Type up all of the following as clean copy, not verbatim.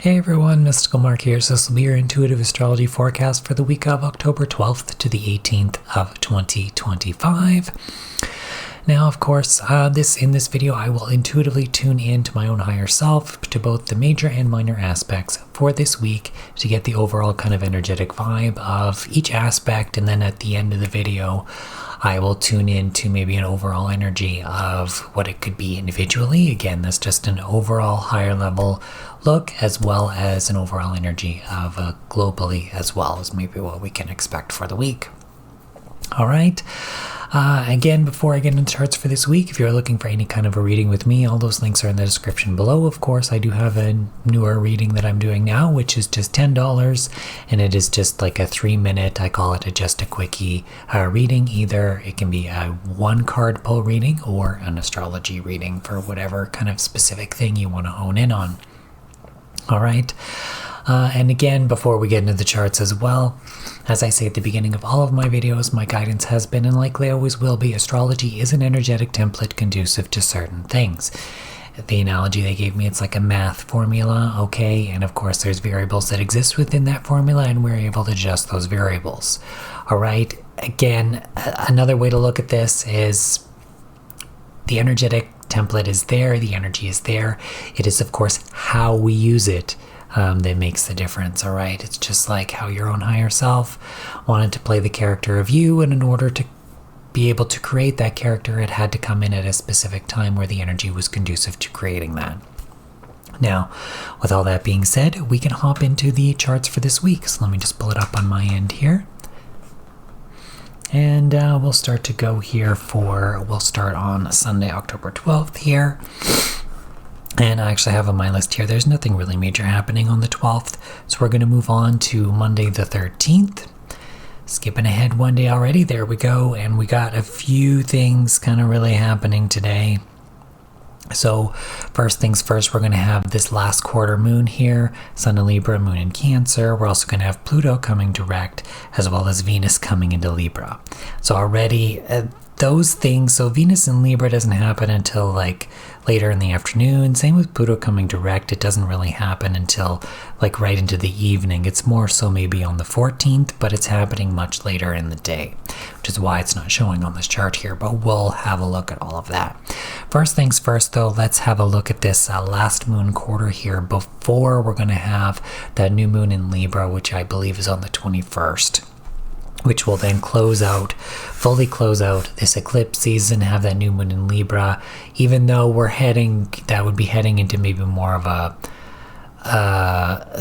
Hey everyone, Mystical Mark here. So this will be your intuitive astrology forecast for the week of October 12th to the 18th of 2025. Now, of course, in this video, I will intuitively tune in to my own higher self, to both the major and minor aspects for this week to get the overall kind of energetic vibe of each aspect. And then at the end of the video, I will tune in to maybe an overall energy of what it could be individually. Again, that's just an overall higher level look, as well as an overall energy of globally, as well as maybe what we can expect for the week. All right. Again, before I get into charts for this week, if you're looking for any kind of a reading with me, all those links are in the description below. Of course, I do have a newer reading that I'm doing now, which is just $10, and it is just like a 3-minute, I call it just a quickie reading. Either it can be a one card pull reading or an astrology reading for whatever kind of specific thing you want to hone in on. All right. And again, before we get into the charts as well, as I say at the beginning of all of my videos, my guidance has been and likely always will be, astrology is an energetic template conducive to certain things. The analogy they gave me, it's like a math formula, okay? And of course, there's variables that exist within that formula, and we're able to adjust those variables. All right? Again, another way to look at this is the energetic template is there, the energy is there. It is, of course, how we use it that makes the difference, all right? It's just like how your own higher self wanted to play the character of you, and in order to be able to create that character, it had to come in at a specific time where the energy was conducive to creating that. Now, with all that being said, we can hop into the charts for this week. So let me just pull it up on my end here. And we'll start to go here we'll start on Sunday, October 12th here. And I actually have on my list here, there's nothing really major happening on the 12th. So we're going to move on to Monday the 13th. Skipping ahead one day already, there we go. And we got a few things kind of really happening today. So first things first, we're going to have this last quarter moon here, Sun in Libra, Moon in Cancer. We're also going to have Pluto coming direct, as well as Venus coming into Libra. So already those things, so Venus in Libra doesn't happen until like later in the afternoon. Same with Pluto coming direct. It doesn't really happen until like right into the evening. It's more so maybe on the 14th, but it's happening much later in the day, which is why it's not showing on this chart here, but we'll have a look at all of that. First things first though, let's have a look at this last moon quarter here before we're going to have that new moon in Libra, which I believe is on the 21st. Which will then fully close out this eclipse season, have that new moon in Libra, even though that would be heading into maybe more of a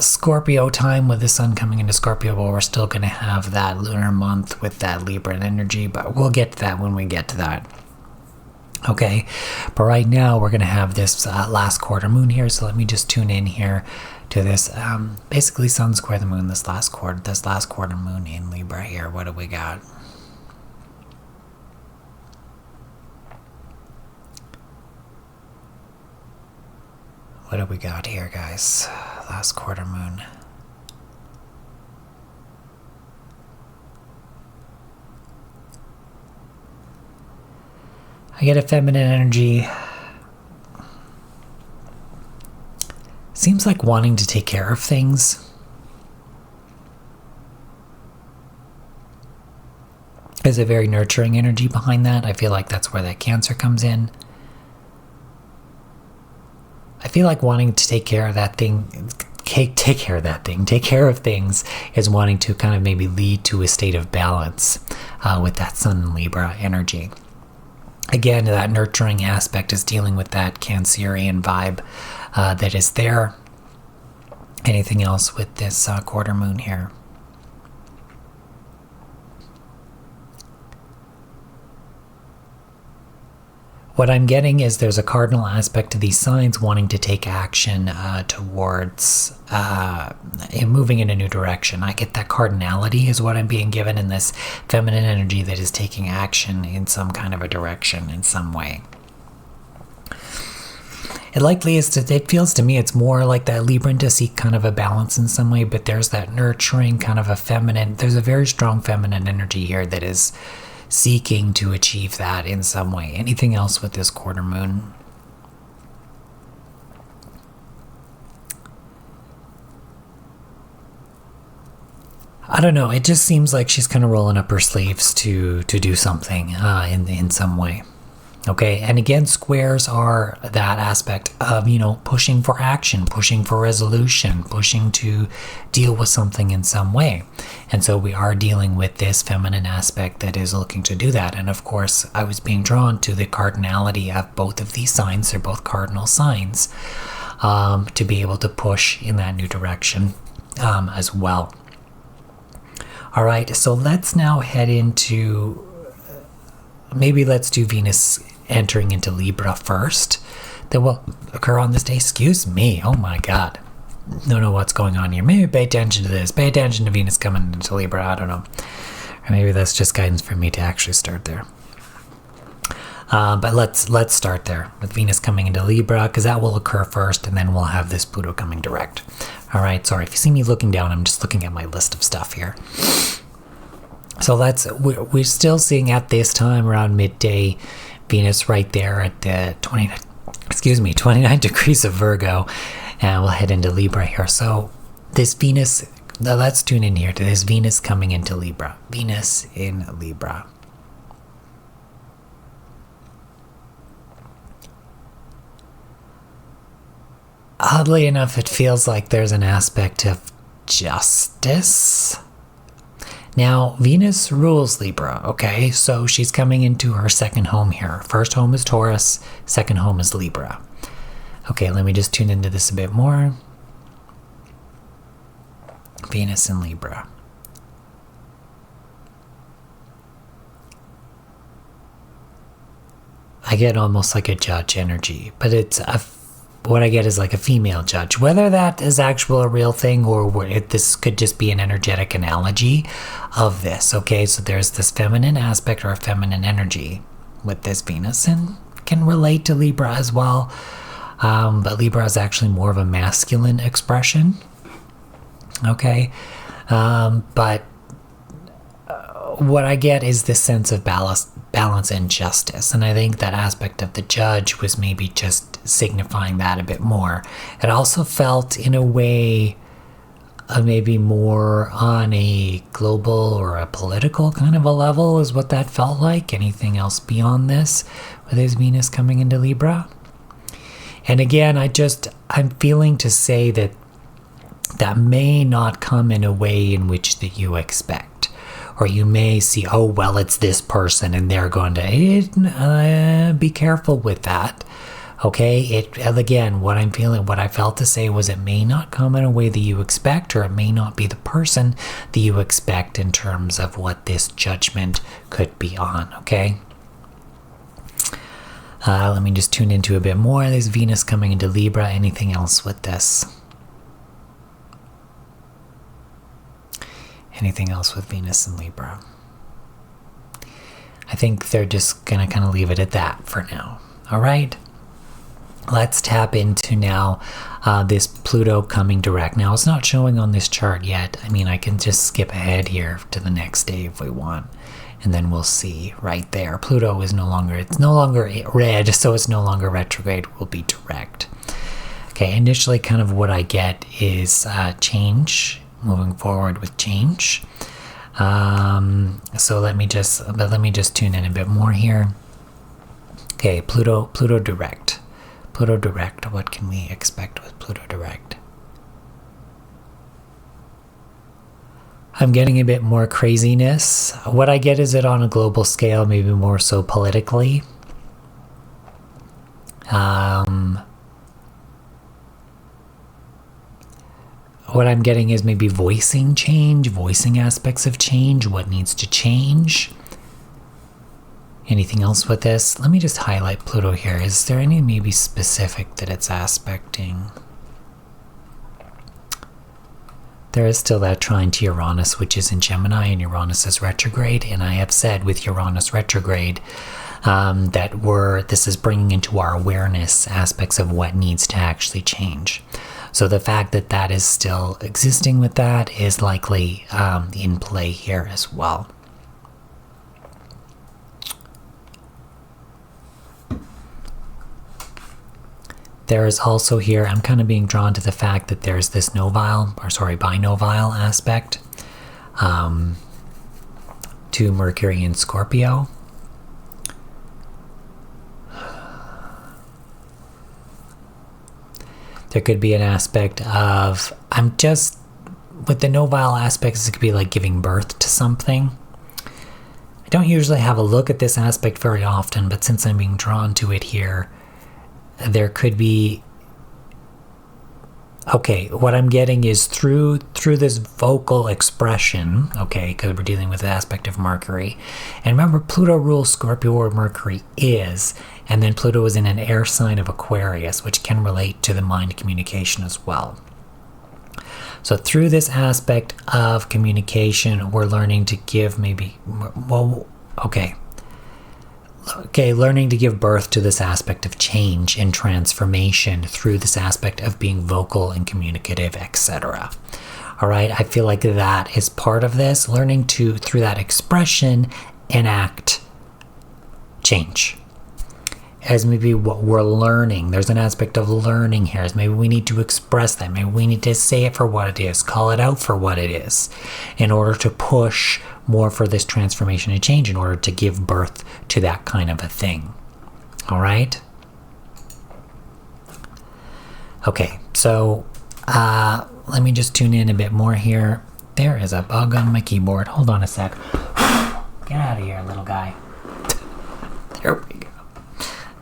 Scorpio time with the sun coming into Scorpio, but we're still going to have that lunar month with that Libran energy, but we'll get to that when we get to that. Okay, but right now we're going to have this last quarter moon here, so let me just tune in here to this basically sun square the moon this last quarter moon in Libra here. What do we got? What do we got here, guys? Last quarter moon. I get a feminine energy. Seems like wanting to take care of things. There's a very nurturing energy behind that. I feel like that's where that Cancer comes in. I feel like wanting to take care of things is wanting to kind of maybe lead to a state of balance with that Sun in Libra energy. Again, that nurturing aspect is dealing with that Cancerian vibe that is there. Anything else with this quarter moon here? What I'm getting is there's a cardinal aspect to these signs wanting to take action towards moving in a new direction. I get that cardinality is what I'm being given in this feminine energy that is taking action in some kind of a direction in some way. It feels to me it's more like that Libran to seek kind of a balance in some way, but there's that nurturing kind of there's a very strong feminine energy here that is seeking to achieve that in some way. Anything else with this quarter moon? I don't know. It just seems like she's kind of rolling up her sleeves to do something in some way. Okay, and again, squares are that aspect of, pushing for action, pushing for resolution, pushing to deal with something in some way. And so we are dealing with this feminine aspect that is looking to do that. And of course, I was being drawn to the cardinality of both of these signs. They're both cardinal signs, to be able to push in that new direction as well. All right, so let's now head into, maybe let's do Venus entering into Libra first. That will occur on this day. Excuse me. Oh my God. Don't know what's going on here. Maybe pay attention to this. Pay attention to Venus coming into Libra. I don't know. Or maybe that's just guidance for me to actually start there. But let's start there with Venus coming into Libra, because that will occur first, and then we'll have this Pluto coming direct. All right. Sorry if you see me looking down. I'm just looking at my list of stuff here. So we're still seeing at this time around midday Venus right there at the 29 degrees of Virgo, and we'll head into Libra here. So this Venus, let's tune in here to this Venus coming into Libra. Venus in Libra. Oddly enough, it feels like there's an aspect of justice. Now, Venus rules Libra, okay? So she's coming into her second home here. First home is Taurus, second home is Libra. Okay, let me just tune into this a bit more. Venus in Libra. I get almost like a judge energy, but what I get is like a female judge. Whether that is actual a real thing, or this could just be an energetic analogy of this, okay? So there's this feminine aspect or feminine energy with this Venus, and can relate to Libra as well. But Libra is actually more of a masculine expression, okay? But what I get is this sense of balance and justice, and I think that aspect of the judge was maybe just signifying that a bit more. It also felt in a way maybe more on a global or a political kind of a level is what that felt like. Anything else beyond this with his Venus coming into Libra? And again, I'm feeling to say that may not come in a way in which that you expect. Or you may see, oh, well, it's this person, and they're going to be careful with that. Okay, again, what I'm feeling, what I felt to say was it may not come in a way that you expect, or it may not be the person that you expect in terms of what this judgment could be on, okay? Let me just tune into a bit more. There's Venus coming into Libra. Anything else with this? Anything else with Venus and Libra? I think they're just going to kind of leave it at that for now. All right. Let's tap into now this Pluto coming direct. Now, it's not showing on this chart yet. I mean, I can just skip ahead here to the next day if we want. And then we'll see right there. Pluto is no longer red, so it's no longer retrograde. It will be direct. Okay, initially kind of what I get is change. Moving forward with change. So let me just tune in a bit more here. Okay, Pluto direct. Pluto direct, what can we expect with Pluto direct? I'm getting a bit more craziness. What I get is it on a global scale, maybe more so politically. What I'm getting is maybe voicing change, voicing aspects of change, what needs to change. Anything else with this? Let me just highlight Pluto here. Is there any maybe specific that it's aspecting? There is still that trine to Uranus, which is in Gemini, and Uranus is retrograde. And I have said with Uranus retrograde that this is bringing into our awareness aspects of what needs to actually change. So the fact that that is still existing with that is likely in play here as well. There is also here, I'm kind of being drawn to the fact that there's this binovile aspect to Mercury in Scorpio. There could be an aspect of, with the novile aspects, it could be like giving birth to something. I don't usually have a look at this aspect very often, but since I'm being drawn to it here, there could be, okay, what I'm getting is through this vocal expression, okay, because we're dealing with the aspect of Mercury. And remember, Pluto rules Scorpio, where Mercury is, and then Pluto is in an air sign of Aquarius, which can relate to the mind communication as well. So through this aspect of communication, we're learning to give learning to give birth to this aspect of change and transformation through this aspect of being vocal and communicative, etc. All right, I feel like that is part of this, learning to, through that expression, enact change. As maybe what we're learning, there's an aspect of learning here, as maybe we need to express that, maybe we need to say it for what it is, call it out for what it is, in order to push more for this transformation and change, in order to give birth to that kind of a thing. All right? Okay, so let me just tune in a bit more here. There is a bug on my keyboard. Hold on a sec. Get out of here, little guy. There we go.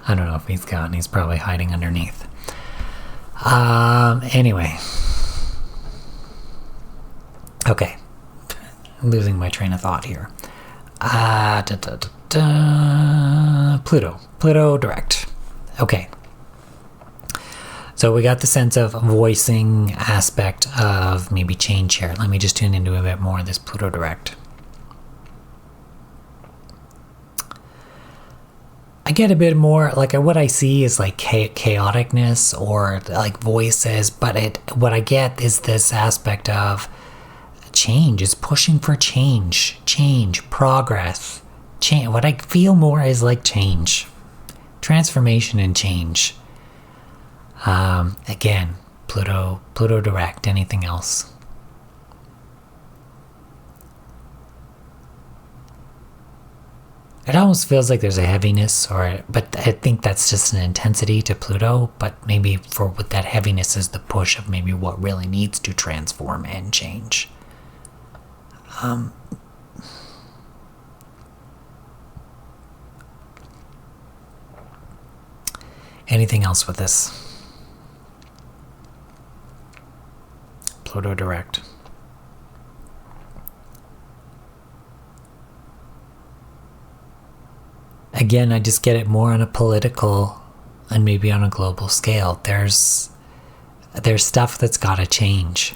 I don't know if he's gone. He's probably hiding underneath. Anyway. Okay. I'm losing my train of thought here. Pluto direct. Okay. So we got the sense of voicing aspect of maybe change here. Let me just tune into a bit more of this Pluto direct. I get a bit more, like what I see is like chaoticness or like voices, but what I get is this aspect of change, is pushing for change, progress, change. What I feel more is like change, transformation and change. Again, Pluto direct, anything else? It almost feels like there's a heaviness, but I think that's just an intensity to Pluto, but maybe for what that heaviness is the push of maybe what really needs to transform and change. Anything else with this? Pluto direct. Again, I just get it more on a political and maybe on a global scale. There's stuff that's got to change.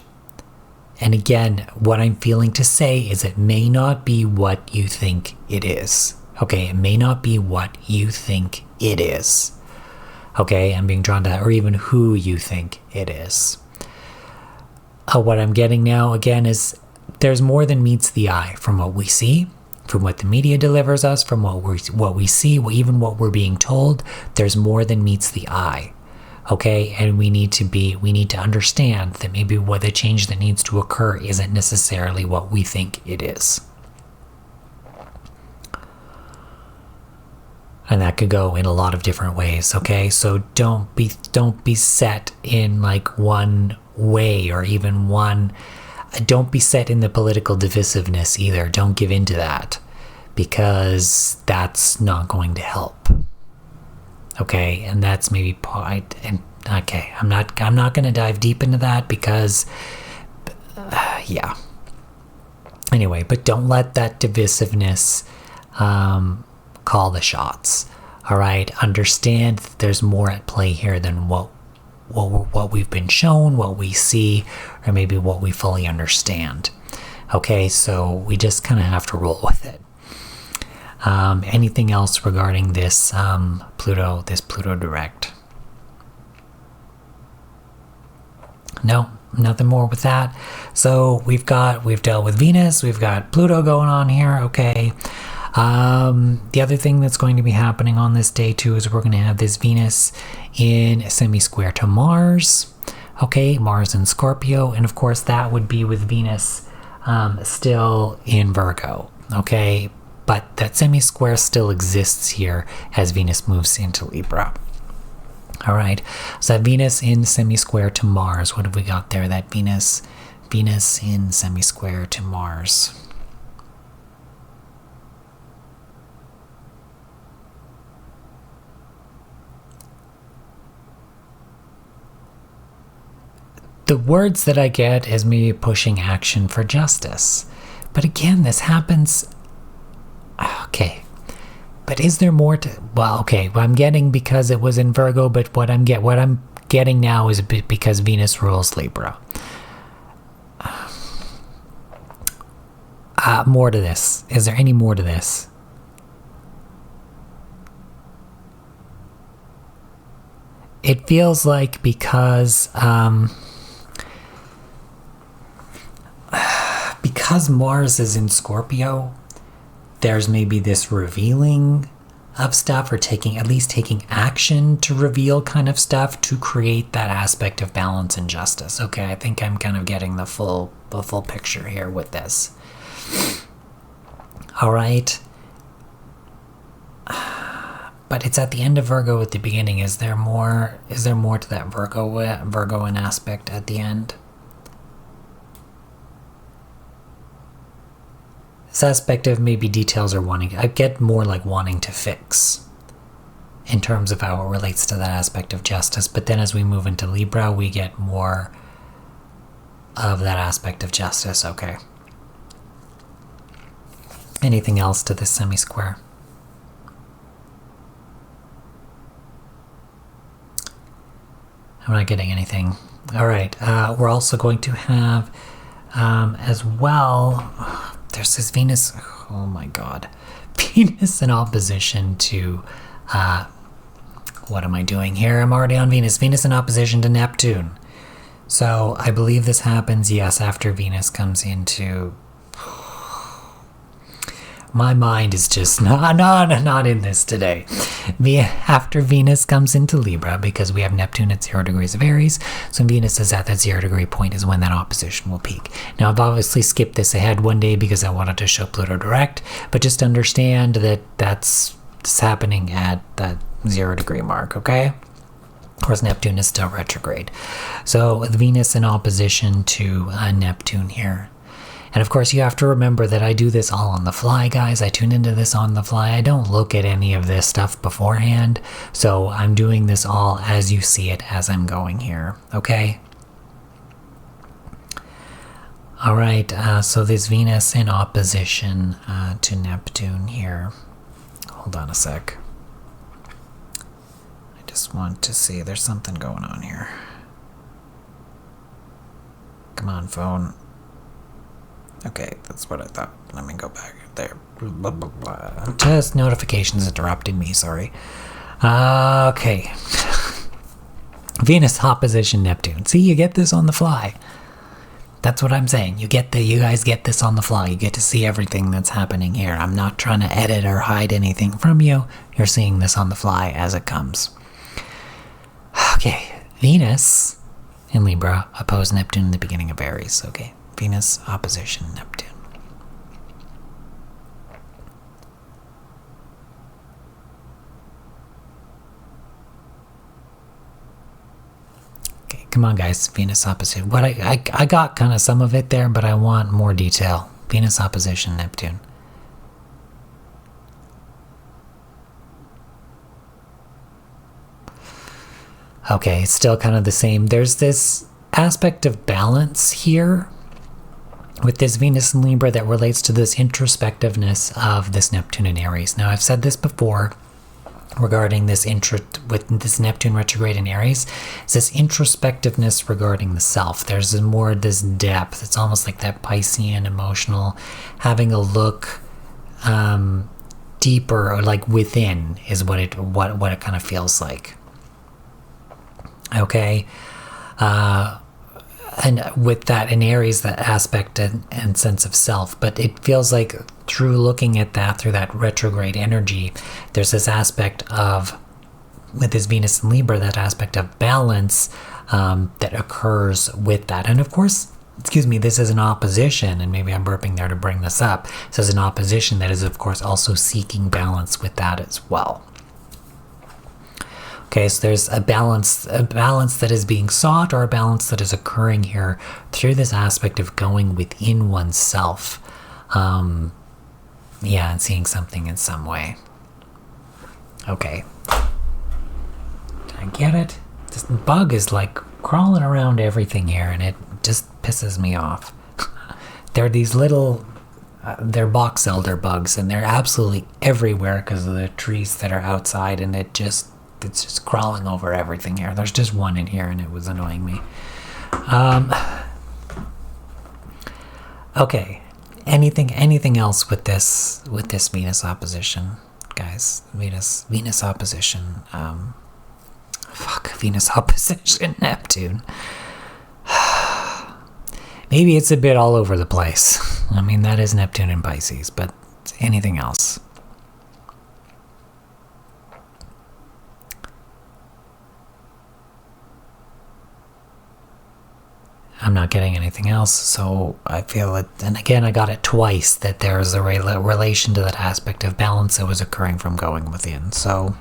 And again, what I'm feeling to say is it may not be what you think it is. Okay, it may not be what you think it is. Okay, I'm being drawn to that, or even who you think it is. What I'm getting now, again, is there's more than meets the eye from what we see, from what the media delivers us, from what we see, even what we're being told. There's more than meets the eye. Okay, and we need to understand that maybe what the change that needs to occur isn't necessarily what we think it is. And that could go in a lot of different ways, okay? So don't be set in like one way, or even one. Don't be set in the political divisiveness either. Don't give in to that, because that's not going to help. Okay, and that's maybe part. And okay, I'm not going to dive deep into that because, yeah. Anyway, but don't let that divisiveness call the shots. All right, understand that there's more at play here than what we've been shown, what we see, or maybe what we fully understand. Okay, so we just kind of have to roll with it. Anything else regarding this Pluto direct? No, nothing more with that. So we've dealt with Venus, we've got Pluto going on here. Okay. The other thing that's going to be happening on this day too is we're going to have this Venus in semi-square to Mars. Okay, Mars in Scorpio, and of course that would be with Venus still in Virgo, okay? But that semi-square still exists here as Venus moves into Libra. All right, so that Venus in semi-square to Mars, what have we got there? That Venus in semi-square to Mars. The words that I get is me pushing action for justice. But again, this happens... Okay. But is there more to... Well, okay, I'm getting because it was in Virgo, but what I'm getting now is because Venus rules Libra. More to this. Is there any more to this? It feels like because Mars is in Scorpio, there's maybe this revealing of stuff, or at least taking action to reveal kind of stuff to create that aspect of balance and justice. Okay, I think I'm kind of getting the full picture here with this. All right. But it's at the end of Virgo at the beginning. Is there more to that Virgoan aspect at the end? This aspect of maybe details or I get more like wanting to fix in terms of how it relates to that aspect of justice. But then as we move into Libra, we get more of that aspect of justice. Okay. Anything else to this semi-square? I'm not getting anything. All right. We're also going to have as well... There's this Venus, oh my god, Venus in opposition to, what am I doing here? I'm already on Venus. Venus in opposition to Neptune. So I believe this happens, yes, after Venus comes into... My mind is just not in this today. After Venus comes into Libra, because we have Neptune at 0 degrees of Aries, so Venus is at that 0 degree point is when that opposition will peak. Now, I've obviously skipped this ahead one day because I wanted to show Pluto direct, but just understand that that's happening at that 0 degree mark, okay? Of course, Neptune is still retrograde. So Venus in opposition to Neptune here. And of course, you have to remember that I do this all on the fly, guys. I tune into this on the fly. I don't look at any of this stuff beforehand. So I'm doing this all as you see it as I'm going here, okay? All right, so this Venus in opposition to Neptune here. Hold on a sec. I just want to see. There's something going on here. Come on, phone. Okay, that's what I thought. Let me go back there. Blah, blah, blah. Just notifications interrupting me, sorry. Okay. Venus opposition Neptune. See, you get this on the fly. That's what I'm saying. You guys get this on the fly. You get to see everything that's happening here. I'm not trying to edit or hide anything from you. You're seeing this on the fly as it comes. Okay, Venus in Libra opposed Neptune in the beginning of Aries. Okay. Venus opposition Neptune. Okay, come on guys, Venus opposition. What I got kind of some of it there, but I want more detail. Venus opposition Neptune. Okay, it's still kind of the same. There's this aspect of balance here with this Venus in Libra that relates to this introspectiveness of this Neptune in Aries. Now, I've said this before regarding this with this Neptune retrograde in Aries. It's this introspectiveness regarding the self. There's more this depth. It's almost like that Piscean emotional, having a look deeper, or like within, is what it kind of feels like. Okay. And with that in Aries, that aspect and sense of self. But it feels like through looking at that, through that retrograde energy, there's this aspect of, with this Venus in Libra, that aspect of balance that occurs with that. And of course, excuse me, this is an opposition, and maybe I'm burping there to bring this up. This is an opposition that is, of course, also seeking balance with that as well. Okay, so there's a balance that is being sought, or a balance that is occurring here through this aspect of going within oneself. Yeah, and seeing something in some way. Okay. I get it. This bug is like crawling around everything here, and it just pisses me off. They're these little, they're box elder bugs, and they're absolutely everywhere because of the trees that are outside, and it's just crawling over everything here. There's just one in here, and it was annoying me. Okay. Anything else with this Venus opposition, guys? Venus opposition. Venus opposition Neptune. Maybe it's a bit all over the place. I mean, that is Neptune in Pisces, but anything else? I'm not getting anything else, so I feel it. And again, I got it twice, that there's a relation to that aspect of balance that was occurring from going within. So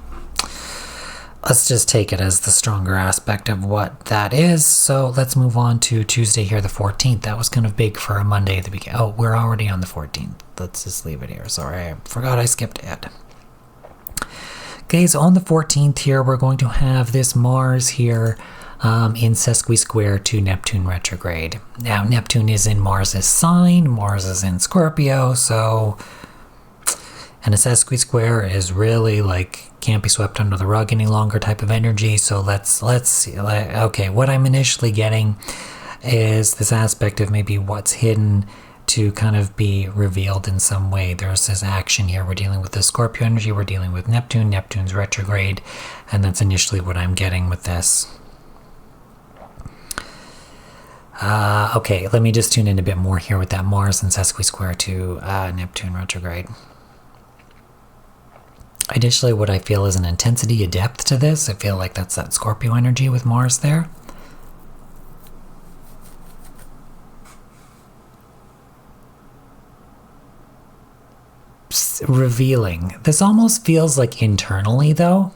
let's just take it as the stronger aspect of what that is. So let's move on to Tuesday here, the 14th. That was kind of big for a Monday at the beginning. Oh, we're already on the 14th. Let's just leave it here. Sorry, I forgot I skipped ahead. Okay, so on the 14th here, we're going to have this Mars here in sesqui-square to Neptune retrograde. Now, Neptune is in Mars's sign. Mars is in Scorpio, so... And a sesqui-square is really like can't be swept under the rug any longer type of energy. So let's see. Okay, what I'm initially getting is this aspect of maybe what's hidden to kind of be revealed in some way. There's this action here. We're dealing with the Scorpio energy. We're dealing with Neptune. Neptune's retrograde. And that's initially what I'm getting with this. Okay, let me just tune in a bit more here with that Mars and sesqui-square to Neptune retrograde. Initially, what I feel is an intensity, a depth to this. I feel like that's that Scorpio energy with Mars there. Revealing. This almost feels like internally, though.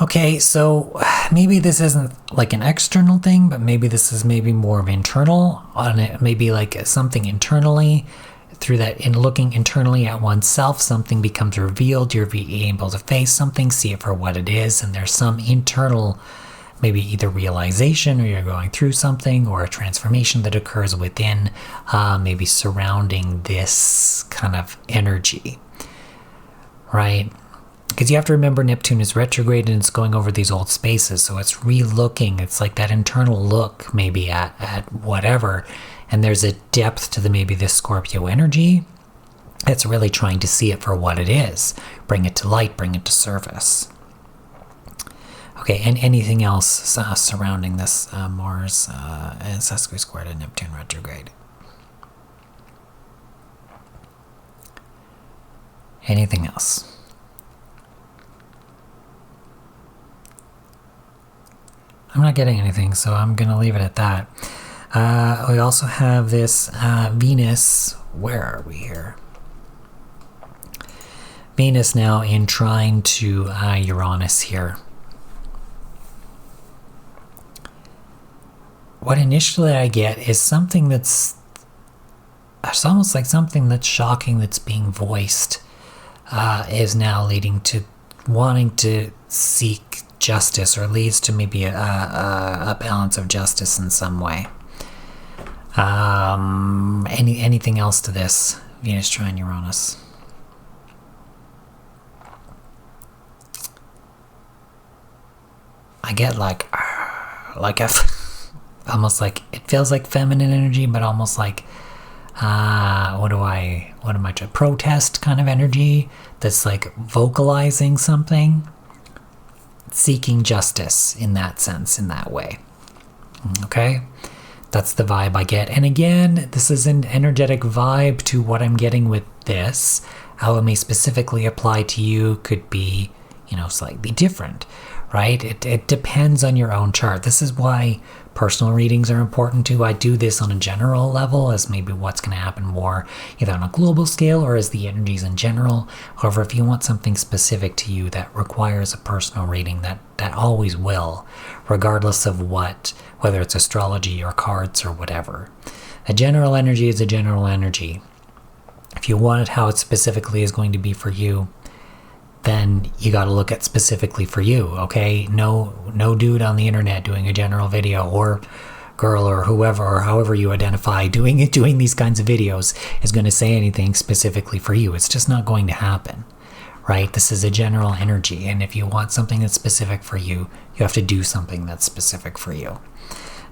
Okay, so maybe this isn't like an external thing, but maybe this is maybe more of internal, on it, maybe like something internally. Through that, in looking internally at oneself, something becomes revealed. You're being able to face something, see it for what it is, and there's some internal, maybe either realization, or you're going through something, or a transformation that occurs within, maybe surrounding this kind of energy, right? Because you have to remember Neptune is retrograde and it's going over these old spaces, so it's re-looking. It's like that internal look maybe at whatever, and there's a depth to maybe this Scorpio energy. It's really trying to see it for what it is. Bring it to light, bring it to surface. Okay, and anything else surrounding this Mars and sesqui-square to Neptune retrograde? Anything else? I'm not getting anything, so I'm going to leave it at that. We also have this Venus. Where are we here? Venus now in trine to Uranus here. What initially I get is something it's almost like something that's shocking that's being voiced is now leading to wanting to seek justice, or leads to maybe a balance of justice in some way. Anything else to this Venus trine Uranus? I get like a almost like, it feels like feminine energy, but almost like what am I trying, protest kind of energy that's like vocalizing something, seeking justice in that sense, in that way. Okay, that's the vibe I get. And again, this is an energetic vibe to what I'm getting with this. How it may specifically apply to you could be, slightly different, right? It depends on your own chart. This is why Personal readings are important too. I do this on a general level as maybe what's going to happen more either on a global scale or as the energies in general. However, if you want something specific to you that requires a personal reading, that always will, regardless of whether it's astrology or cards or whatever. A general energy is a general energy. If you want it how it specifically is going to be for you, then you got to look at specifically for you, okay? No dude on the internet doing a general video, or girl or whoever or however you identify doing these kinds of videos is going to say anything specifically for you. It's just not going to happen, right? This is a general energy, and if you want something that's specific for you, you have to do something that's specific for you,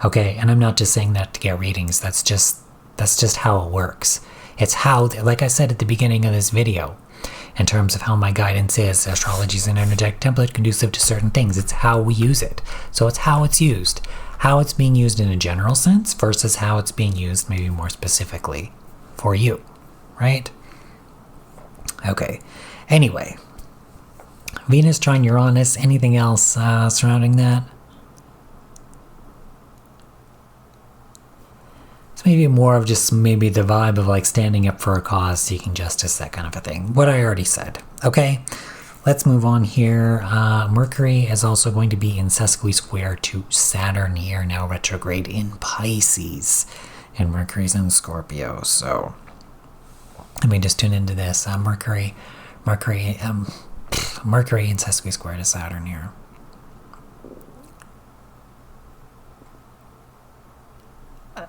okay? And I'm not just saying that to get readings. That's just how it works. It's how, like I said at the beginning of this video, in terms of how my guidance is, astrology is an energetic template conducive to certain things. It's how we use it. So it's how it's used. How it's being used in a general sense versus how it's being used maybe more specifically for you, right? Okay. Anyway, Venus trine Uranus, anything else surrounding that? Maybe more of just maybe the vibe of like standing up for a cause, seeking justice, that kind of a thing. What I already said. Okay, let's move on here. Mercury is also going to be in sesqui square to Saturn here, now retrograde in Pisces. And Mercury's in Scorpio, so let me just tune into this. Mercury in sesqui square to Saturn here.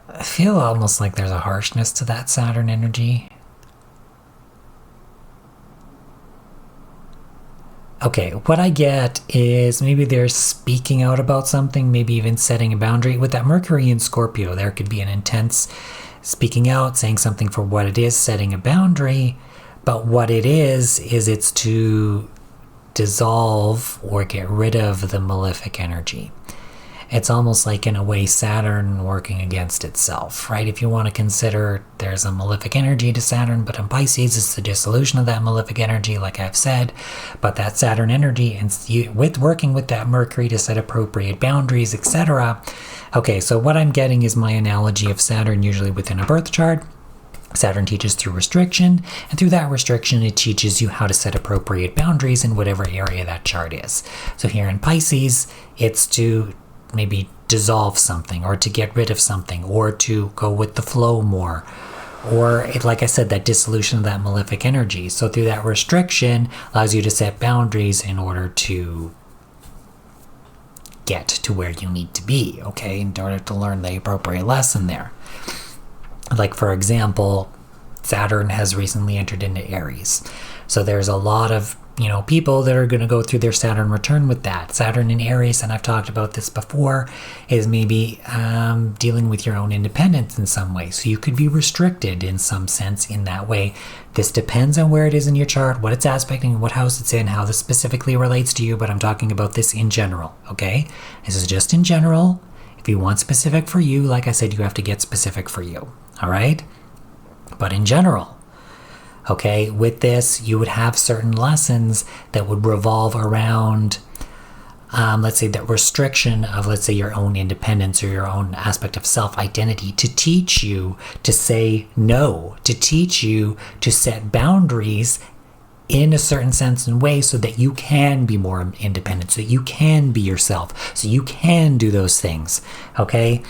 I feel almost like there's a harshness to that Saturn energy. Okay, what I get is maybe they're speaking out about something, maybe even setting a boundary. With that Mercury in Scorpio, there could be an intense speaking out, saying something for what it is, setting a boundary. But what it is it's to dissolve or get rid of the malefic energy. It's almost like, in a way, Saturn working against itself, right? If you want to consider there's a malefic energy to Saturn, but in Pisces, it's the dissolution of that malefic energy, like I've said. But that Saturn energy, and with working with that Mercury to set appropriate boundaries, etc. Okay, so what I'm getting is my analogy of Saturn usually within a birth chart. Saturn teaches through restriction, and through that restriction, it teaches you how to set appropriate boundaries in whatever area that chart is. So here in Pisces, it's to maybe dissolve something, or to get rid of something, or to go with the flow more, or like I said, that dissolution of that malefic energy. So through that restriction allows you to set boundaries in order to get to where you need to be, okay, in order to learn the appropriate lesson there. Like, for example, Saturn has recently entered into Aries, so there's a lot of people that are going to go through their Saturn return with that. Saturn in Aries, and I've talked about this before, is maybe dealing with your own independence in some way. So you could be restricted in some sense in that way. This depends on where it is in your chart, what it's aspecting, what house it's in, how this specifically relates to you, but I'm talking about this in general, okay? This is just in general. If you want specific for you, like I said, you have to get specific for you, all right? But in general, okay, with this, you would have certain lessons that would revolve around, let's say, that restriction of, let's say, your own independence or your own aspect of self-identity, to teach you to say no, to teach you to set boundaries in a certain sense and way so that you can be more independent, so that you can be yourself, so you can do those things, okay?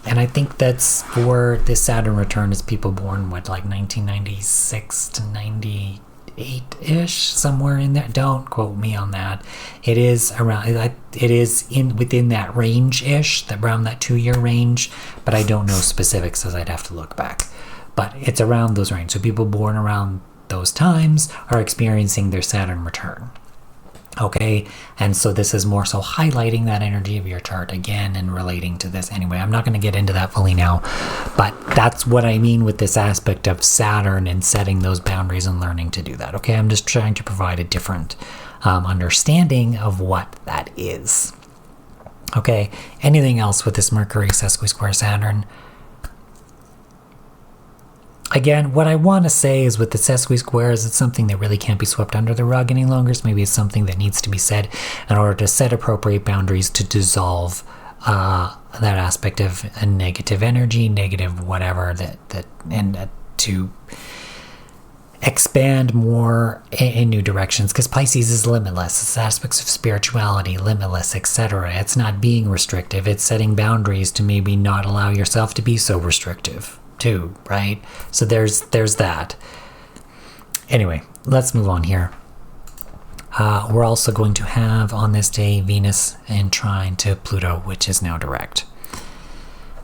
And I think that's for this Saturn return is people born, like 1996 to 98-ish, somewhere in there. Don't quote me on that. It is around, it is within that range-ish, around that 2-year range, but I don't know specifics, as I'd have to look back. But it's around those range. So people born around those times are experiencing their Saturn return. Okay, and so this is more so highlighting that energy of your chart again and relating to this. Anyway, I'm not going to get into that fully now, but that's what I mean with this aspect of Saturn and setting those boundaries and learning to do that. Okay, I'm just trying to provide a different understanding of what that is. Okay, anything else with this Mercury sesqui square Saturn? Again, what I want to say is with the sesqui squares, it's something that really can't be swept under the rug any longer. So maybe it's something that needs to be said in order to set appropriate boundaries to dissolve that aspect of a negative energy, negative whatever, and to expand more in new directions, because Pisces is limitless. It's aspects of spirituality, limitless, etc. It's not being restrictive, it's setting boundaries to maybe not allow yourself to be so restrictive too, right? So there's that. Anyway, let's move on here. We're also going to have on this day Venus in trine to Pluto, which is now direct.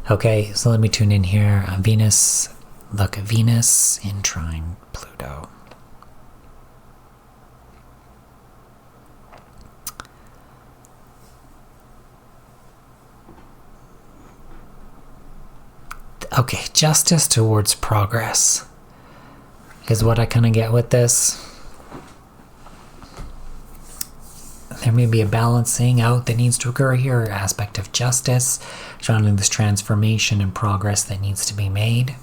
Okay, so let me tune in here. Venus, look at Venus in trine Pluto. Okay, justice towards progress is what I kind of get with this. There may be a balancing out that needs to occur here, aspect of justice, showing this transformation and progress that needs to be made.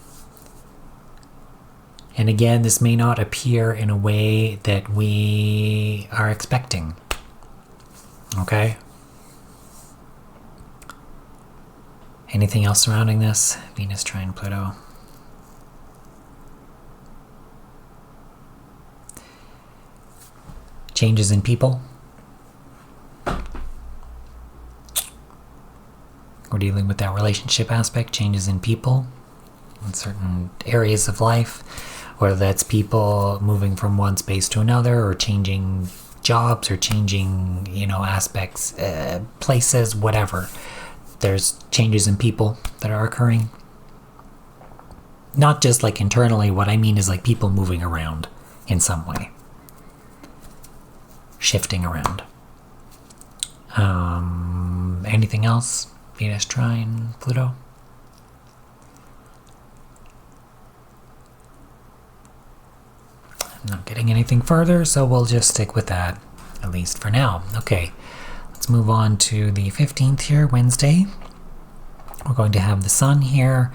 And again, this may not appear in a way that we are expecting. Okay? Anything else surrounding this? Venus trine Pluto. Changes in people. We're dealing with that relationship aspect, changes in people in certain areas of life, whether that's people moving from one space to another, or changing jobs, or changing, aspects, places, whatever. There's changes in people that are occurring. Not just like internally, what I mean is like people moving around in some way. Shifting around. Anything else? Venus trine Pluto. I'm not getting anything further, so we'll just stick with that, at least for now. Okay, let's move on to the 15th here, Wednesday. We're going to have the Sun here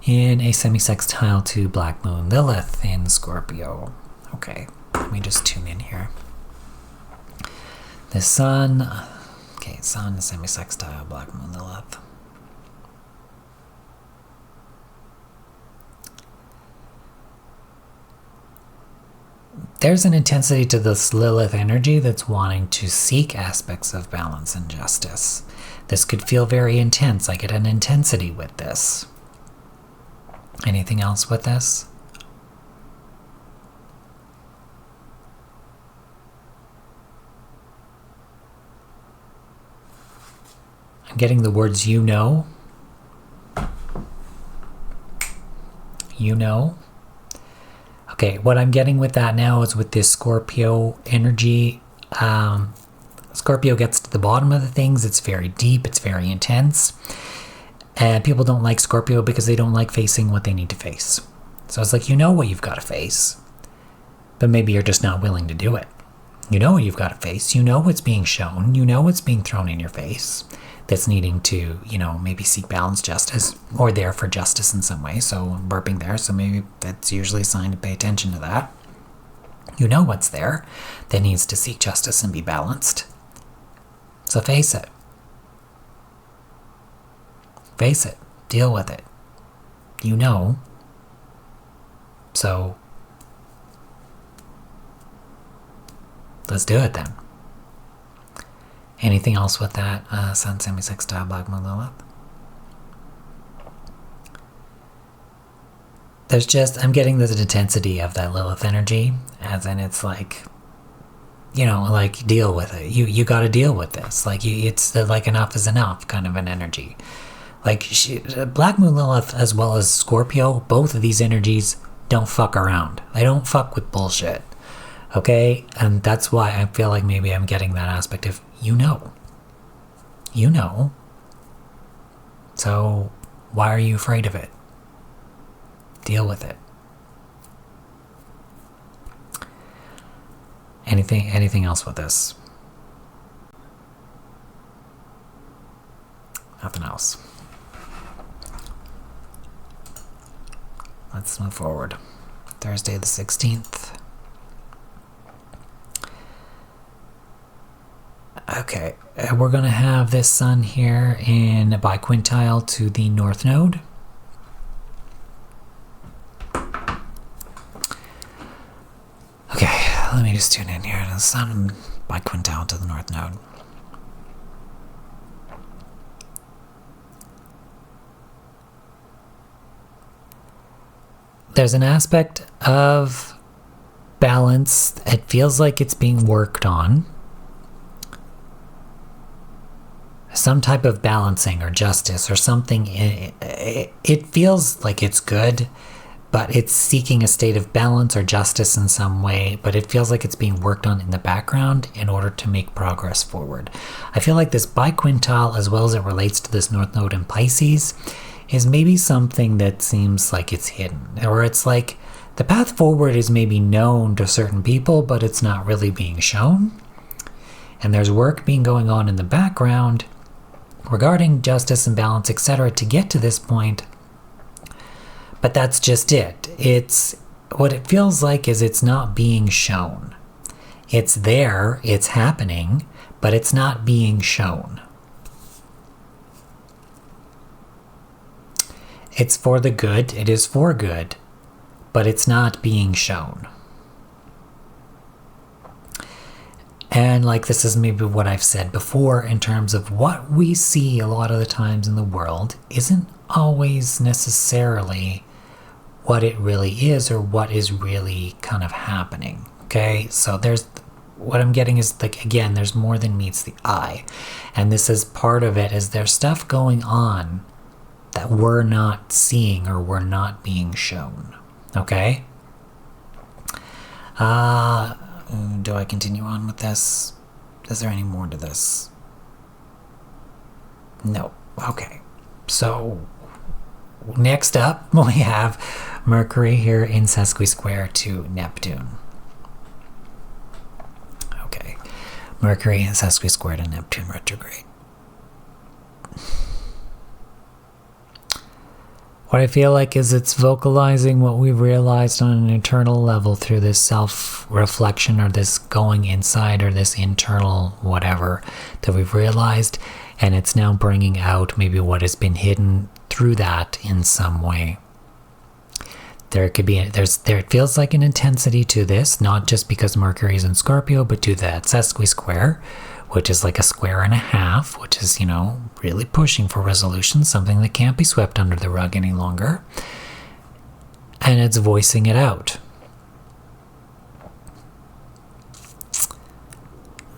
in a semi-sextile to Black Moon Lilith in Scorpio. Okay, let me just tune in here. The Sun... Okay, Sun, semi-sextile, Black Moon Lilith. There's an intensity to this Lilith energy that's wanting to seek aspects of balance and justice. This could feel very intense. I get an intensity with this. Anything else with this? I'm getting the words you know. You know. Okay, what I'm getting with that now is with this Scorpio energy. Scorpio gets to the bottom of the things. It's very deep. It's very intense. And people don't like Scorpio because they don't like facing what they need to face. So it's like, you know what you've got to face. But maybe you're just not willing to do it. You know what you've got to face. You know what's being shown. You know what's being thrown in your face. That's needing to, maybe seek balance, justice, or there for justice in some way. So burping there, so maybe that's usually a sign to pay attention to that. You know what's there that needs to seek justice and be balanced. So face it. Face it. Deal with it. You know. So let's do it then. Anything else with that Sun semi-sextile Black Moon Lilith? There's just, I'm getting this intensity of that Lilith energy, as in it's like, deal with it. You got to deal with this. It's like enough is enough kind of an energy. Black Moon Lilith as well as Scorpio, both of these energies don't fuck around. They don't fuck with bullshit. Okay? And that's why I feel like maybe I'm getting that aspect of, you know. So why are you afraid of it? Deal with it. Anything else with this? Nothing else. Let's move forward. Thursday the 16th. Okay, we're going to have this sun here in a biquintile to the north node. Okay, let me just tune in here. The sun biquintile to the north node. There's an aspect of balance. It feels like it's being worked on. Some type of balancing or justice or something. It feels like it's good, but it's seeking a state of balance or justice in some way, but it feels like it's being worked on in the background in order to make progress forward. I feel like this biquintile, as well as it relates to this north node in Pisces, is maybe something that seems like it's hidden, or it's like the path forward is maybe known to certain people, but it's not really being shown. And there's work being going on in the background regarding justice and balance, etc., to get to this point. But that's just it. It's what it feels like is it's not being shown. It's there, it's happening, but it's not being shown. It's for the good, it is for good, but it's not being shown. And like this is maybe what I've said before in terms of what we see a lot of the times in the world isn't always necessarily what it really is or what is really kind of happening. Okay, so there's what I'm getting is like, again, there's more than meets the eye. And this is part of it, is there's stuff going on that we're not seeing or we're not being shown. Okay? Do I continue on with this? Is there any more to this? No. Okay. So, next up, we have Mercury here in sesquisquare to Neptune. Okay. Mercury in sesquisquare to Neptune retrograde. What I feel like is it's vocalizing what we've realized on an internal level through this self-reflection or this going inside or this internal whatever that we've realized, and it's now bringing out maybe what has been hidden through that in some way. There could be, it feels like an intensity to this, not just because Mercury is in Scorpio, but to that sesquisquare, which is like a square and a half, which is, you know, really pushing for resolution, something that can't be swept under the rug any longer. And it's voicing it out.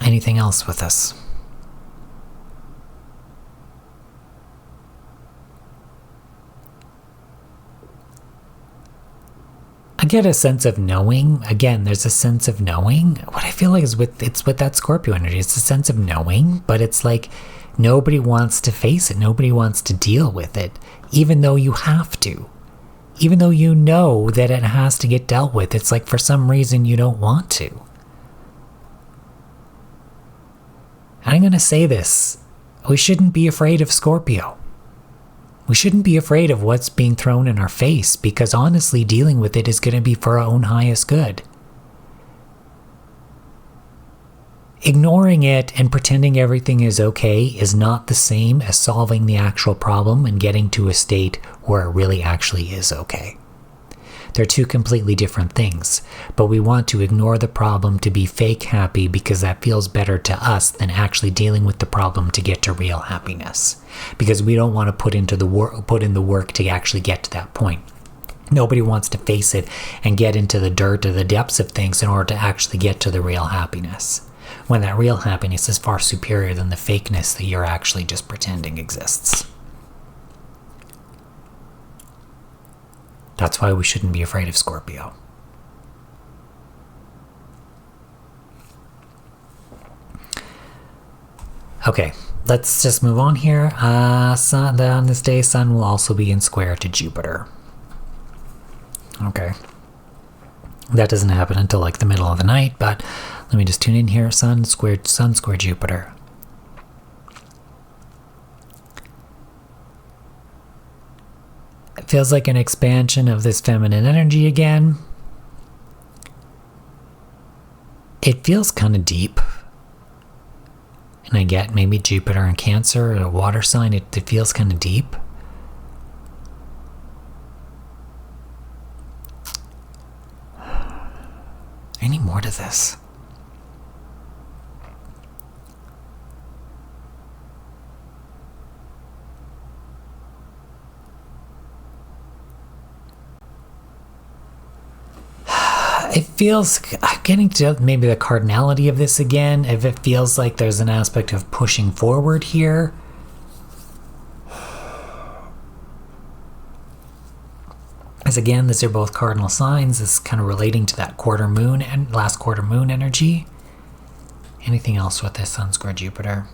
Anything else with this? I get a sense of knowing. Again, there's a sense of knowing. What I feel like is with that Scorpio energy. It's a sense of knowing, but it's like nobody wants to face it. Nobody wants to deal with it, even though you have to. Even though you know that it has to get dealt with. It's like for some reason you don't want to. And I'm going to say this. We shouldn't be afraid of Scorpio. We shouldn't be afraid of what's being thrown in our face, because honestly, dealing with it is going to be for our own highest good. Ignoring it and pretending everything is okay is not the same as solving the actual problem and getting to a state where it really actually is okay. They're two completely different things, but we want to ignore the problem to be fake happy because that feels better to us than actually dealing with the problem to get to real happiness. Because we don't want to put in the work to actually get to that point. Nobody wants to face it and get into the dirt or the depths of things in order to actually get to the real happiness. When that real happiness is far superior than the fakeness that you're actually just pretending exists. That's why we shouldn't be afraid of Scorpio. Okay, let's just move on here. On this day, Sun will also be in square to Jupiter. Okay. That doesn't happen until like the middle of the night, but let me just tune in here. Sun square Jupiter. It feels like an expansion of this feminine energy again. It feels kind of deep. And I get maybe Jupiter in Cancer, a water sign, it feels kind of deep. Any more to this? It feels, I'm getting to maybe the cardinality of this again, if it feels like there's an aspect of pushing forward here. As again, these are both cardinal signs. This is kind of relating to that quarter moon and last quarter moon energy. Anything else with this Sun square Jupiter?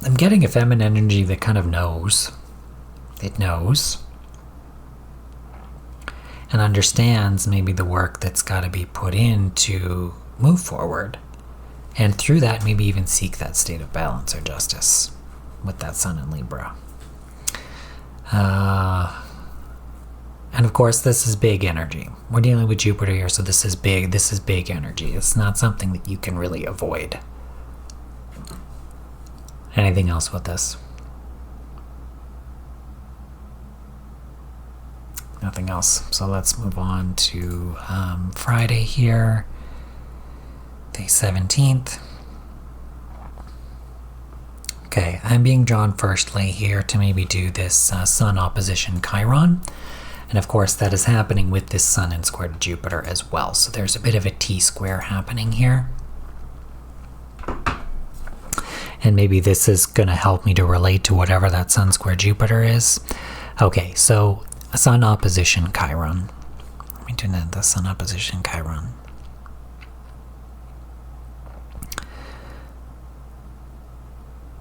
I'm getting a feminine energy that kind of knows. It knows. And understands maybe the work that's got to be put in to move forward. And through that, maybe even seek that state of balance or justice with that Sun in Libra. And of course, this is big energy. We're dealing with Jupiter here, so this is big energy. It's not something that you can really avoid. Anything else with this? Nothing else. So let's move on to Friday here, the 17th. Okay, I'm being drawn firstly here to maybe do this Sun opposition Chiron. And of course that is happening with this Sun in square to Jupiter as well. So there's a bit of a T-square happening here. And maybe this is going to help me to relate to whatever that Sun square Jupiter is. Okay, so Sun opposition Chiron. Let me do the Sun opposition Chiron.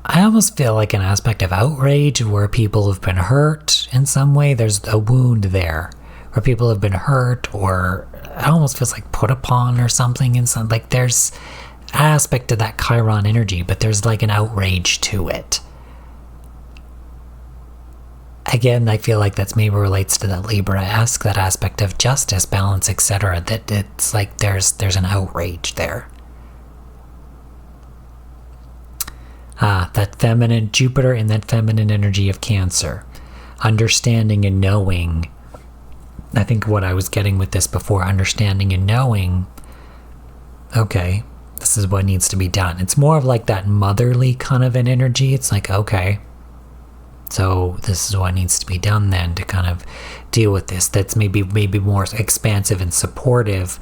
I almost feel like an aspect of outrage where people have been hurt in some way. There's a wound there where people have been hurt, or it almost feels like put upon or something in some, like there's aspect of that Chiron energy, but there's like an outrage to it. Again, I feel like that's maybe relates to that Libra-esque, that aspect of justice, balance, etc. That it's like there's an outrage there. That feminine Jupiter and that feminine energy of Cancer. Understanding and knowing. I think what I was getting with this before, understanding and knowing, okay, this is what needs to be done. It's more of like that motherly kind of an energy. It's like, okay, so this is what needs to be done then to kind of deal with this. That's maybe more expansive and supportive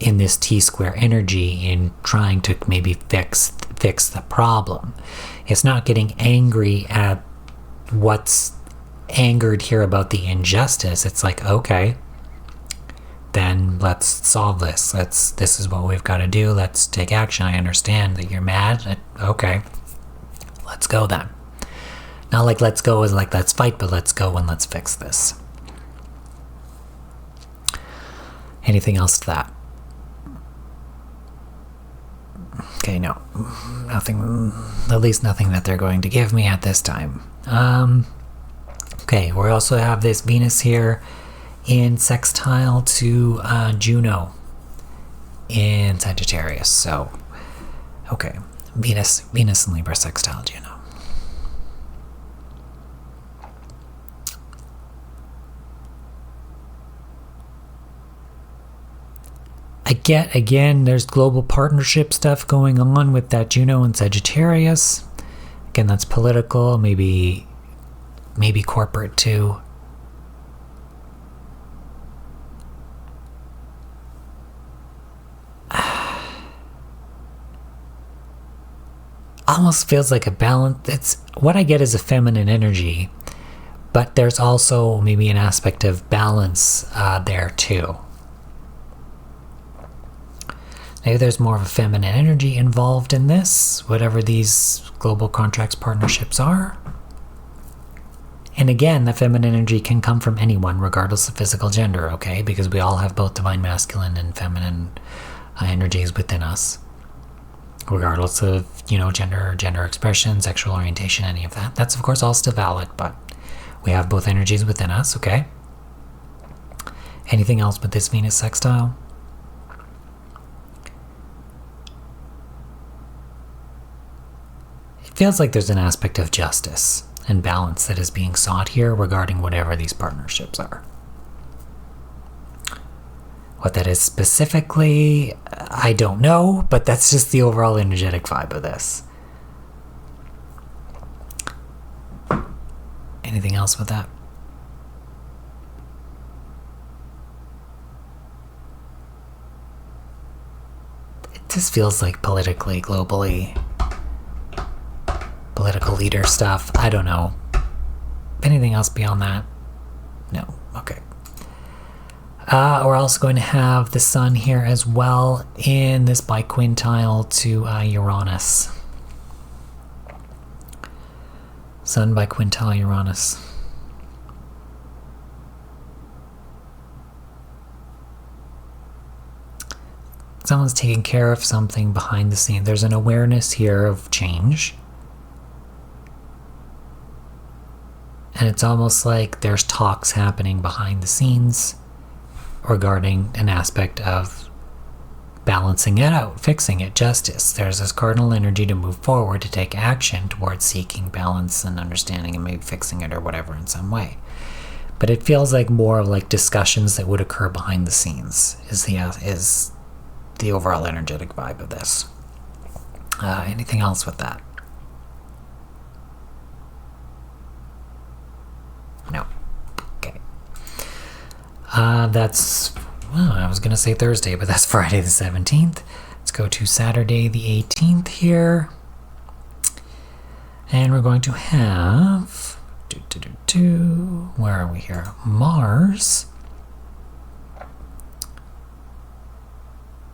in this T-square energy in trying to maybe fix the problem. It's not getting angry at what's angered here about the injustice. It's like, okay, then let's solve this. This is what we've got to do. Let's take action. I understand that you're mad. Okay, let's go then. Not like let's go as like let's fight, but let's go and let's fix this. Anything else to that? Okay, no. Nothing, at least nothing that they're going to give me at this time. Okay, we also have this Venus here in sextile to Juno in Sagittarius. So, okay, Venus and Libra sextile Juno. I get, again, there's global partnership stuff going on with that Juno and Sagittarius. Again, that's political, maybe corporate too. Almost feels like a balance. It's what I get is a feminine energy, but there's also maybe an aspect of balance there too. Maybe there's more of a feminine energy involved in this, whatever these global contracts partnerships are. And again, the feminine energy can come from anyone, regardless of physical gender, okay? Because we all have both divine masculine and feminine energies within us. Regardless of, gender expression, sexual orientation, any of that. That's, of course, all still valid, but We have both energies within us, okay? Anything else with this Venus sextile? It feels like there's an aspect of justice and balance that is being sought here regarding whatever these partnerships are. What that is specifically, I don't know, but that's just the overall energetic vibe of this. Anything else with that? It just feels like politically, globally, political leader stuff. I don't know. Anything else beyond that? No. Okay. We're also going to have the Sun here as well in this biquintile to Uranus. Sun biquintile Uranus. Someone's taking care of something behind the scenes. There's an awareness here of change. And it's almost like there's talks happening behind the scenes regarding an aspect of balancing it out, fixing it, justice. There's this cardinal energy to move forward, to take action towards seeking balance and understanding and maybe fixing it or whatever in some way. But it feels like more of like discussions that would occur behind the scenes is the overall energetic vibe of this. Anything else with that? No. Okay. That's, well, I was going to say Thursday, but that's Friday the 17th. Let's go to Saturday the 18th here. And we're going to have, where are we here? Mars.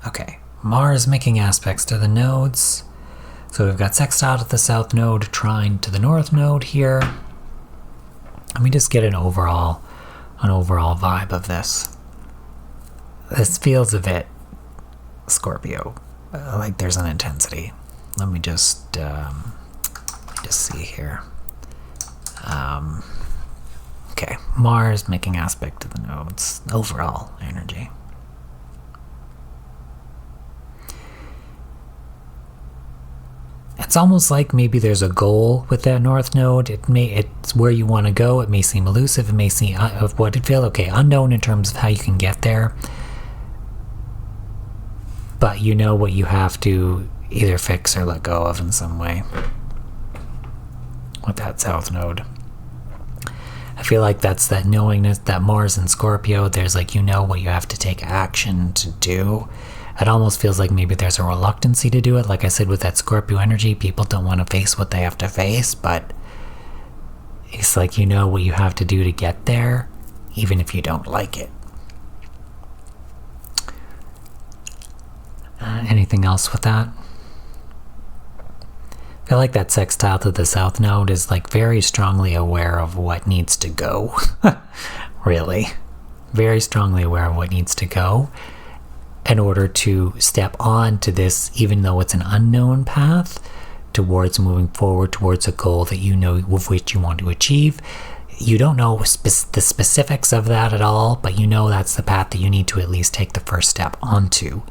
Okay, Mars making aspects to the nodes. So we've got sextile to the south node, trine to the north node here. Let me just get an overall vibe of this. This feels a bit Scorpio, like there's an intensity. Let me just see here. Okay, Mars making aspect to the nodes, overall energy. It's almost like maybe there's a goal with that north node. It's where you want to go. It may seem elusive. It may seem of what it feels unknown in terms of how you can get there. But you know what you have to either fix or let go of in some way with that south node. I feel like that's that knowingness, that Mars and Scorpio. There's like what you have to take action to do. It almost feels like maybe there's a reluctancy to do it. Like I said, with that Scorpio energy, people don't want to face what they have to face, but it's like what you have to do to get there, even if you don't like it. Anything else with that? I feel like that sextile to the south node is like very strongly aware of what needs to go. Really. Very strongly aware of what needs to go in order to step on to this, even though it's an unknown path, towards moving forward towards a goal that of which you want to achieve. You don't know the specifics of that at all, but that's the path that you need to at least take the first step onto.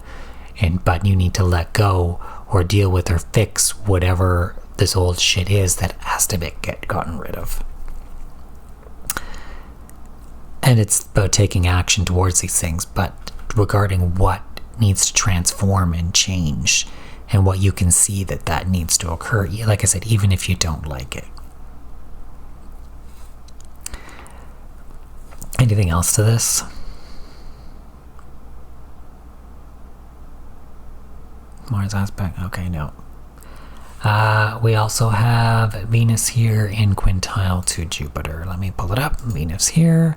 But you need to let go or deal with or fix whatever this old shit is that has to get gotten rid of. And it's about taking action towards these things, but regarding what needs to transform and change and what you can see that needs to occur, like I said, even if you don't like it. Anything else to this? Mars aspect? Okay, no. We also have Venus here in quintile to Jupiter. Let me pull it up. Venus here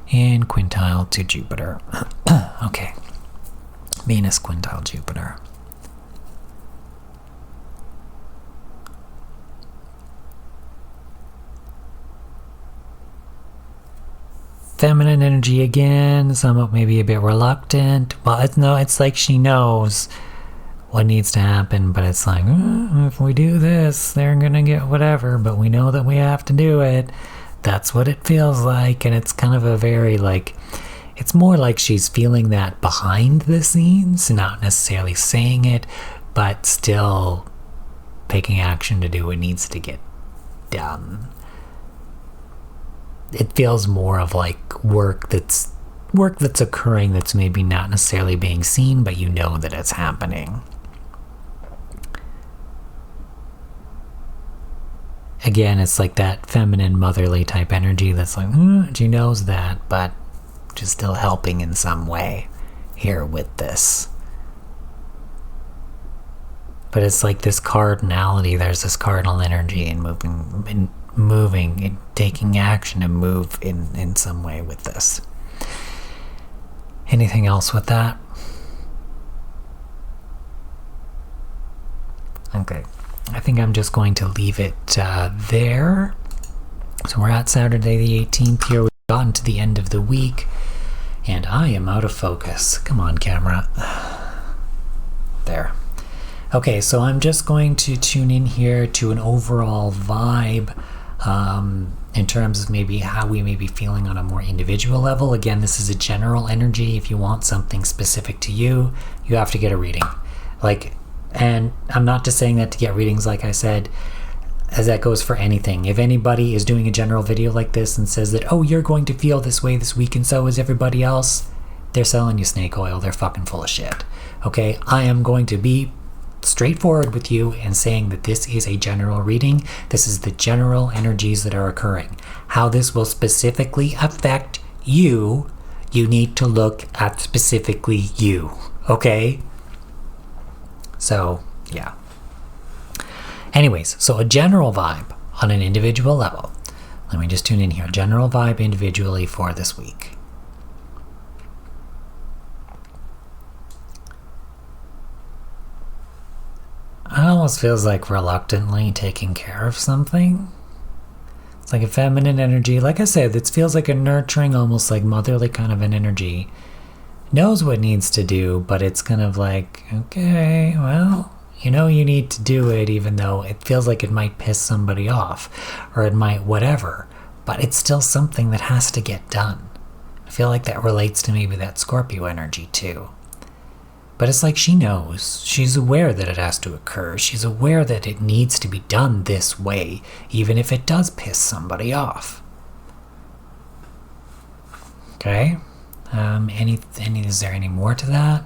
in quintile to Jupiter. Okay. Venus quintile Jupiter. Feminine energy again, somewhat maybe a bit reluctant. Well, it's like she knows what needs to happen, but it's like, if we do this, they're gonna get whatever, but we know that we have to do it. That's what it feels like. And it's kind of a very like, it's more like she's feeling that behind the scenes, not necessarily saying it, but still taking action to do what needs to get done. It feels more of like work that's occurring that's maybe not necessarily being seen, but you know that it's happening. Again, it's like that feminine, motherly type energy that's like, she knows that, but she's still helping in some way here with this. But it's like this cardinality, there's this cardinal energy in moving and taking action to move in some way with this. Anything else with that? Okay. I think I'm just going to leave it there. So we're at Saturday the 18th here. We've gotten to the end of the week. And I am out of focus. Come on, camera. There. Okay, so I'm just going to tune in here to an overall vibe in terms of maybe how we may be feeling on a more individual level. Again, this is a general energy. If you want something specific to you, you have to get a reading. And I'm not just saying that to get readings, like I said, as that goes for anything. If anybody is doing a general video like this and says that, oh, you're going to feel this way this week and so is everybody else, they're selling you snake oil. They're fucking full of shit. Okay, I am going to be straightforward with you and saying that this is a general reading. This is the general energies that are occurring. How this will specifically affect you, you need to look at specifically you. Okay? So, yeah. Anyways, so a general vibe on an individual level. Let me just tune in here. General vibe individually for this week. It almost feels like reluctantly taking care of something. It's like a feminine energy. Like I said, it feels like a nurturing, almost like motherly kind of an energy. Knows what needs to do, but it's kind of like, okay, well, you know you need to do it even though it feels like it might piss somebody off or it might whatever, but it's still something that has to get done. I feel like that relates to maybe that Scorpio energy too. But it's like she knows. She's aware that it has to occur. She's aware that it needs to be done this way, even if it does piss somebody off. Okay? Is there any more to that?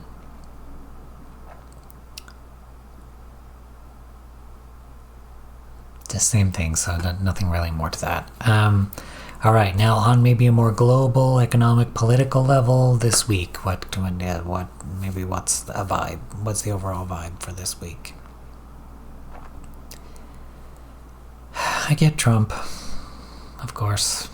The same thing, so nothing really more to that. All right, now on maybe a more global, economic, political level this week. What's a vibe? What's the overall vibe for this week? I get Trump, of course.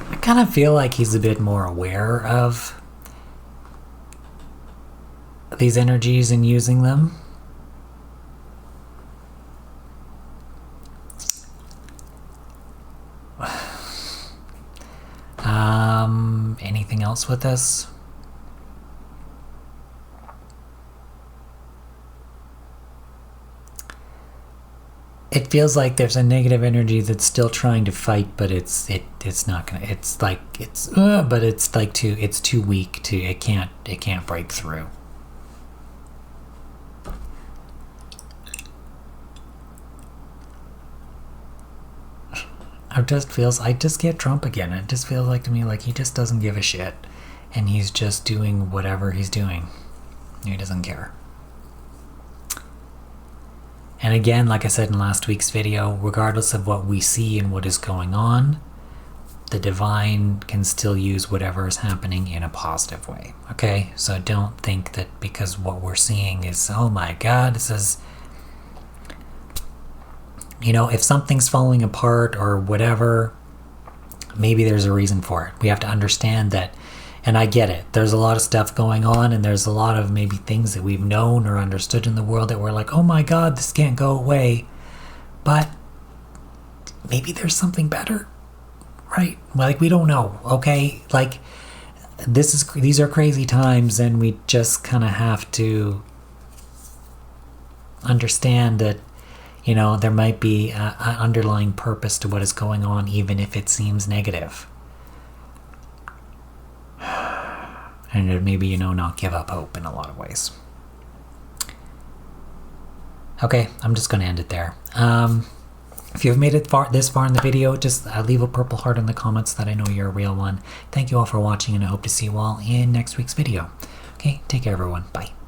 I kind of feel like he's a bit more aware of these energies and using them. Anything else with this? It feels like there's a negative energy that's still trying to fight, but it's not gonna. It's too weak to. It can't break through. I just get Trump again. It just feels like to me like he just doesn't give a shit, and he's just doing whatever he's doing. He doesn't care. And again, like I said in last week's video, regardless of what we see and what is going on, the divine can still use whatever is happening in a positive way. Okay? So don't think that because what we're seeing is, oh my God, this is... You know, if something's falling apart or whatever, maybe there's a reason for it. We have to understand that, and I get it. There's a lot of stuff going on, and there's a lot of maybe things that we've known or understood in the world that we're like, oh my God, this can't go away. But maybe there's something better, right? Like, we don't know, okay? Like, these are crazy times, and we just kind of have to understand that, you know, there might be an underlying purpose to what is going on, even if it seems negative. And maybe, you know, not give up hope in a lot of ways. Okay, I'm just going to end it there. If you've made it this far in the video, just leave a purple heart in the comments so that I know you're a real one. Thank you all for watching, and I hope to see you all in next week's video. Okay, take care everyone. Bye.